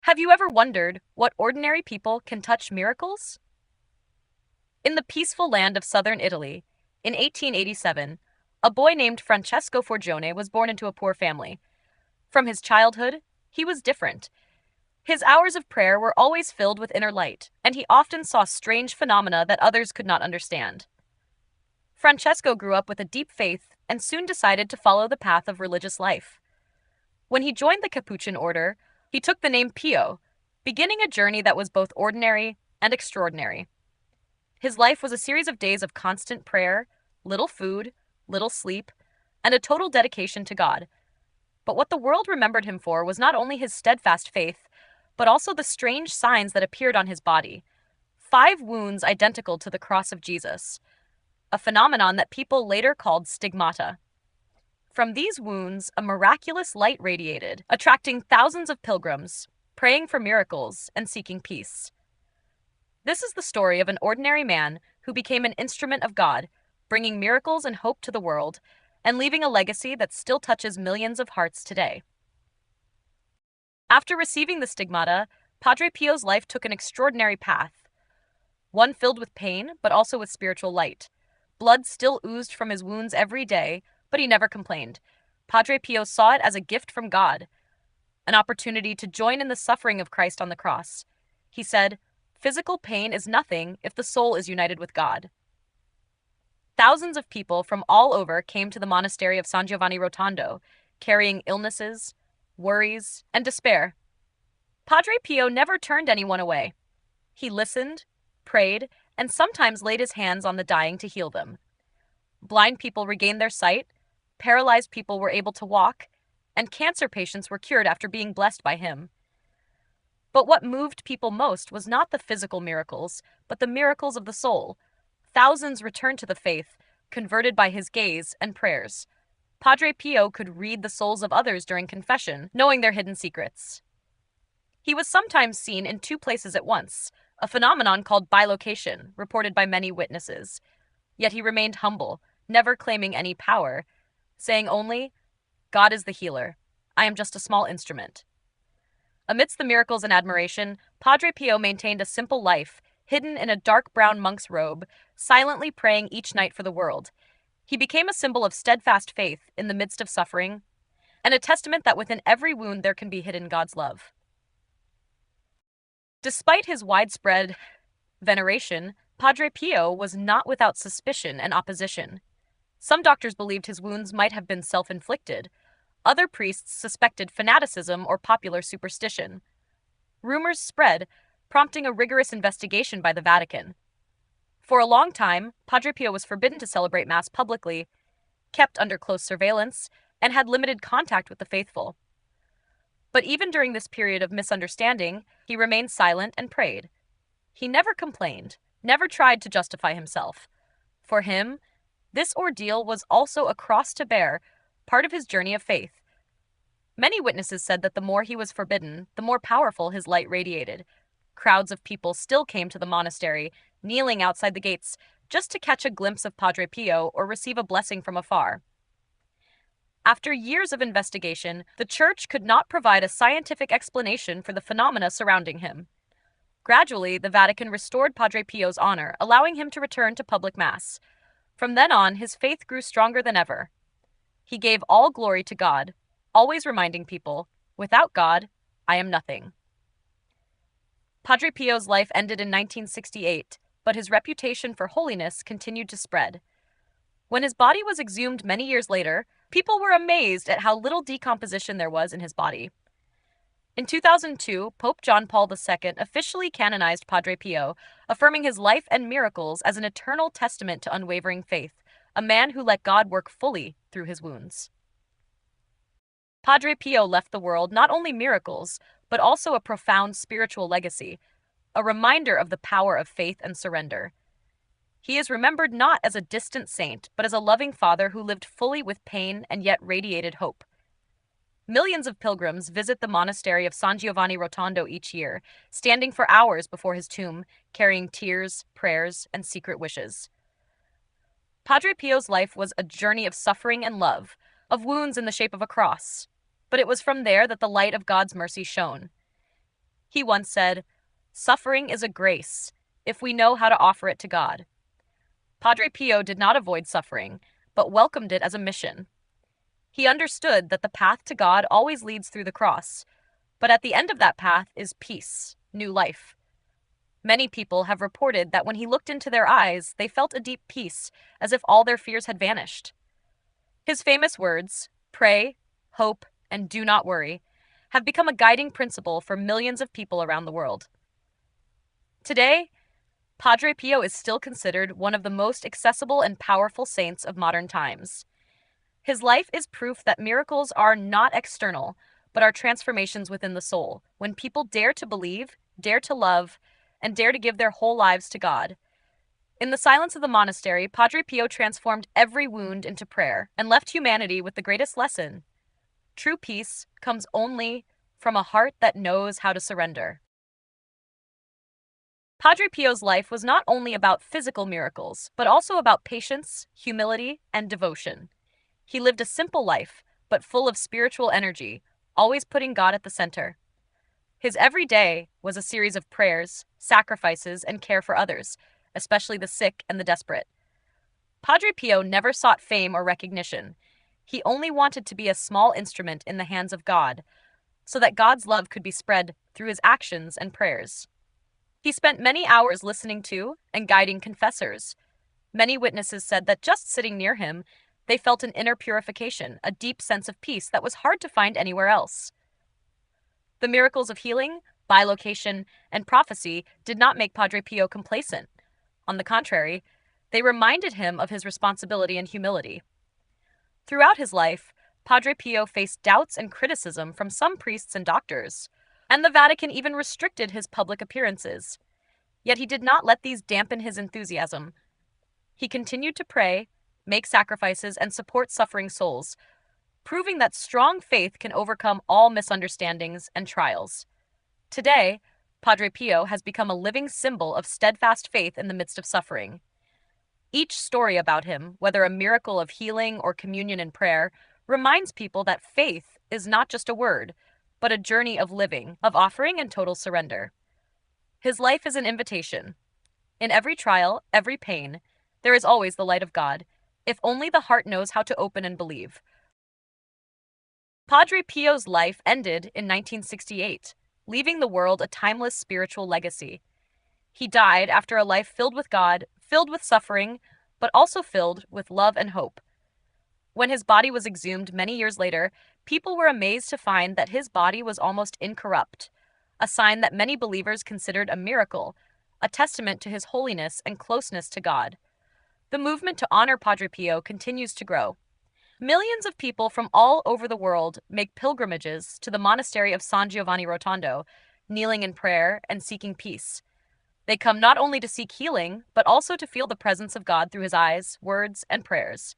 Have you ever wondered what ordinary people can touch miracles? In the peaceful land of southern Italy, in 1887, a boy named Francesco Forgione was born into a poor family. From his childhood, he was different. His hours of prayer were always filled with inner light, and he often saw strange phenomena that others could not understand. Francesco grew up with a deep faith and soon decided to follow the path of religious life. When he joined the Capuchin order, he took the name Pio, beginning a journey that was both ordinary and extraordinary. His life was a series of days of constant prayer, little food, little sleep, and a total dedication to God. But what the world remembered him for was not only his steadfast faith, but also the strange signs that appeared on his body. 5 wounds identical to the cross of Jesus, a phenomenon that people later called stigmata. From these wounds, a miraculous light radiated, attracting thousands of pilgrims, praying for miracles and seeking peace. This is the story of an ordinary man who became an instrument of God, bringing miracles and hope to the world, and leaving a legacy that still touches millions of hearts today. After receiving the stigmata, Padre Pio's life took an extraordinary path, one filled with pain, but also with spiritual light. Blood still oozed from his wounds every day, but he never complained. Padre Pio saw it as a gift from God, an opportunity to join in the suffering of Christ on the cross. He said, "Physical pain is nothing if the soul is united with God." Thousands of people from all over came to the monastery of San Giovanni Rotondo, carrying illnesses, worries, and despair. Padre Pio never turned anyone away. He listened, prayed, and sometimes laid his hands on the dying to heal them. Blind people regained their sight, paralyzed people were able to walk, and cancer patients were cured after being blessed by him. But what moved people most was not the physical miracles, but the miracles of the soul. Thousands returned to the faith, converted by his gaze and prayers. Padre Pio could read the souls of others during confession, knowing their hidden secrets. He was sometimes seen in 2 places at once, a phenomenon called bilocation, reported by many witnesses. Yet he remained humble, never claiming any power, saying only, "God is the healer. I am just a small instrument." Amidst the miracles and admiration, Padre Pio maintained a simple life, hidden in a dark brown monk's robe, silently praying each night for the world. He became a symbol of steadfast faith in the midst of suffering, and a testament that within every wound there can be hidden God's love. Despite his widespread veneration, Padre Pio was not without suspicion and opposition. Some doctors believed his wounds might have been self-inflicted. Other priests suspected fanaticism or popular superstition. Rumors spread, prompting a rigorous investigation by the Vatican. For a long time, Padre Pio was forbidden to celebrate Mass publicly, kept under close surveillance, and had limited contact with the faithful. But even during this period of misunderstanding, he remained silent and prayed. He never complained, never tried to justify himself. For him, this ordeal was also a cross to bear, part of his journey of faith. Many witnesses said that the more he was forbidden, the more powerful his light radiated. Crowds of people still came to the monastery, kneeling outside the gates just to catch a glimpse of Padre Pio or receive a blessing from afar. After years of investigation, the Church could not provide a scientific explanation for the phenomena surrounding him. Gradually, the Vatican restored Padre Pio's honor, allowing him to return to public Mass. From then on, his faith grew stronger than ever. He gave all glory to God, always reminding people, "Without God, I am nothing." Padre Pio's life ended in 1968, but his reputation for holiness continued to spread. When his body was exhumed many years later, people were amazed at how little decomposition there was in his body. In 2002, Pope John Paul II officially canonized Padre Pio, affirming his life and miracles as an eternal testament to unwavering faith, a man who let God work fully through his wounds. Padre Pio left the world not only miracles, but also a profound spiritual legacy, a reminder of the power of faith and surrender. He is remembered not as a distant saint, but as a loving father who lived fully with pain and yet radiated hope. Millions of pilgrims visit the monastery of San Giovanni Rotondo each year, standing for hours before his tomb, carrying tears, prayers, and secret wishes. Padre Pio's life was a journey of suffering and love, of wounds in the shape of a cross, but it was from there that the light of God's mercy shone. He once said, "Suffering is a grace, if we know how to offer it to God." Padre Pio did not avoid suffering, but welcomed it as a mission. He understood that the path to God always leads through the cross, but at the end of that path is peace, new life. Many people have reported that when he looked into their eyes, they felt a deep peace, as if all their fears had vanished. His famous words, "Pray, hope, and do not worry," have become a guiding principle for millions of people around the world. Today, Padre Pio is still considered one of the most accessible and powerful saints of modern times. His life is proof that miracles are not external, but are transformations within the soul, when people dare to believe, dare to love, and dare to give their whole lives to God. In the silence of the monastery, Padre Pio transformed every wound into prayer and left humanity with the greatest lesson. True peace comes only from a heart that knows how to surrender. Padre Pio's life was not only about physical miracles, but also about patience, humility, and devotion. He lived a simple life, but full of spiritual energy, always putting God at the center. His every day was a series of prayers, sacrifices, and care for others, especially the sick and the desperate. Padre Pio never sought fame or recognition. He only wanted to be a small instrument in the hands of God, so that God's love could be spread through his actions and prayers. He spent many hours listening to and guiding confessors. Many witnesses said that just sitting near him, they felt an inner purification, a deep sense of peace that was hard to find anywhere else. The miracles of healing, bilocation, and prophecy did not make Padre Pio complacent. On the contrary, they reminded him of his responsibility and humility. Throughout his life, Padre Pio faced doubts and criticism from some priests and doctors, and the Vatican even restricted his public appearances. Yet he did not let these dampen his enthusiasm. He continued to pray, make sacrifices, and support suffering souls, proving that strong faith can overcome all misunderstandings and trials. Today, Padre Pio has become a living symbol of steadfast faith in the midst of suffering. Each story about him, whether a miracle of healing or communion in prayer, reminds people that faith is not just a word, but a journey of living, of offering and total surrender. His life is an invitation. In every trial, every pain, there is always the light of God, if only the heart knows how to open and believe. Padre Pio's life ended in 1968, leaving the world a timeless spiritual legacy. He died after a life filled with God, filled with suffering, but also filled with love and hope. When his body was exhumed many years later, people were amazed to find that his body was almost incorrupt, a sign that many believers considered a miracle, a testament to his holiness and closeness to God. The movement to honor Padre Pio continues to grow. Millions of people from all over the world make pilgrimages to the monastery of San Giovanni Rotondo, kneeling in prayer and seeking peace. They come not only to seek healing, but also to feel the presence of God through his eyes, words, and prayers.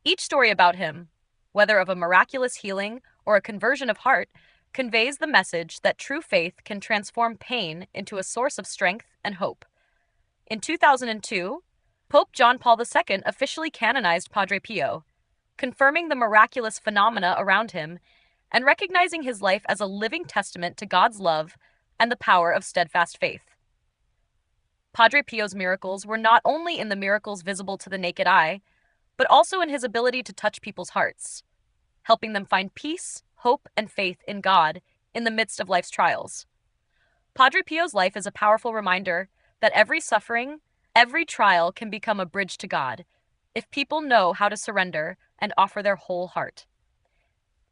Each story about him, whether of a miraculous healing or a conversion of heart, conveys the message that true faith can transform pain into a source of strength and hope. In 2002, Pope John Paul II officially canonized Padre Pio, confirming the miraculous phenomena around him and recognizing his life as a living testament to God's love and the power of steadfast faith. Padre Pio's miracles were not only in the miracles visible to the naked eye, but also in his ability to touch people's hearts, helping them find peace, hope, and faith in God in the midst of life's trials. Padre Pio's life is a powerful reminder that every suffering, every trial can become a bridge to God if people know how to surrender and offer their whole heart.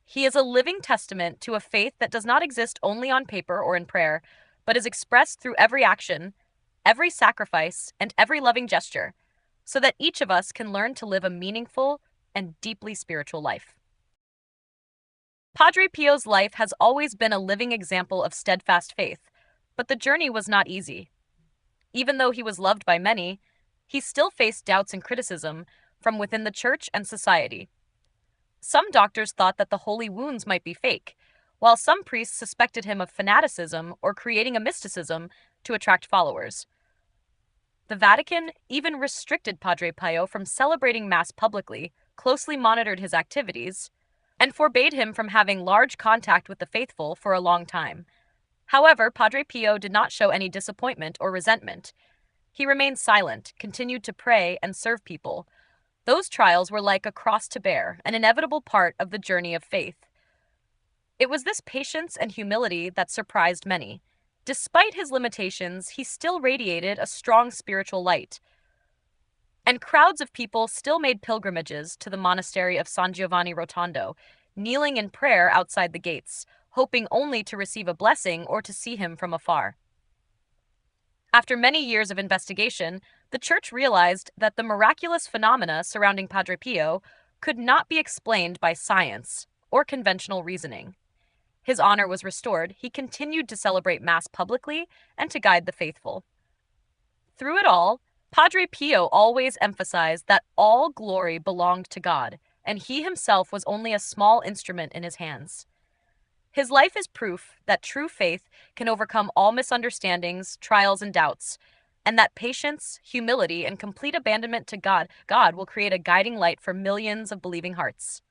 He is a living testament to a faith that does not exist only on paper or in prayer, but is expressed through every action, every sacrifice, and every loving gesture, so that each of us can learn to live a meaningful and deeply spiritual life. Padre Pio's life has always been a living example of steadfast faith, but the journey was not easy. Even though he was loved by many, he still faced doubts and criticism from within the church and society. Some doctors thought that the holy wounds might be fake, while some priests suspected him of fanaticism or creating a mysticism to attract followers. The Vatican even restricted Padre Pio from celebrating Mass publicly, closely monitored his activities, and forbade him from having large contact with the faithful for a long time. However, Padre Pio did not show any disappointment or resentment. He remained silent, continued to pray, and serve people. Those trials were like a cross to bear, an inevitable part of the journey of faith. It was this patience and humility that surprised many. Despite his limitations, he still radiated a strong spiritual light, and crowds of people still made pilgrimages to the monastery of San Giovanni Rotondo, kneeling in prayer outside the gates, hoping only to receive a blessing or to see him from afar. After many years of investigation, the church realized that the miraculous phenomena surrounding Padre Pio could not be explained by science or conventional reasoning. His honor was restored, he continued to celebrate Mass publicly and to guide the faithful. Through it all, Padre Pio always emphasized that all glory belonged to God, and he himself was only a small instrument in his hands. His life is proof that true faith can overcome all misunderstandings, trials, and doubts, and that patience, humility, and complete abandonment to God will create a guiding light for millions of believing hearts.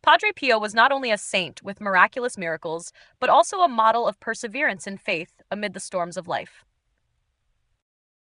Padre Pio was not only a saint with miraculous miracles, but also a model of perseverance in faith amid the storms of life.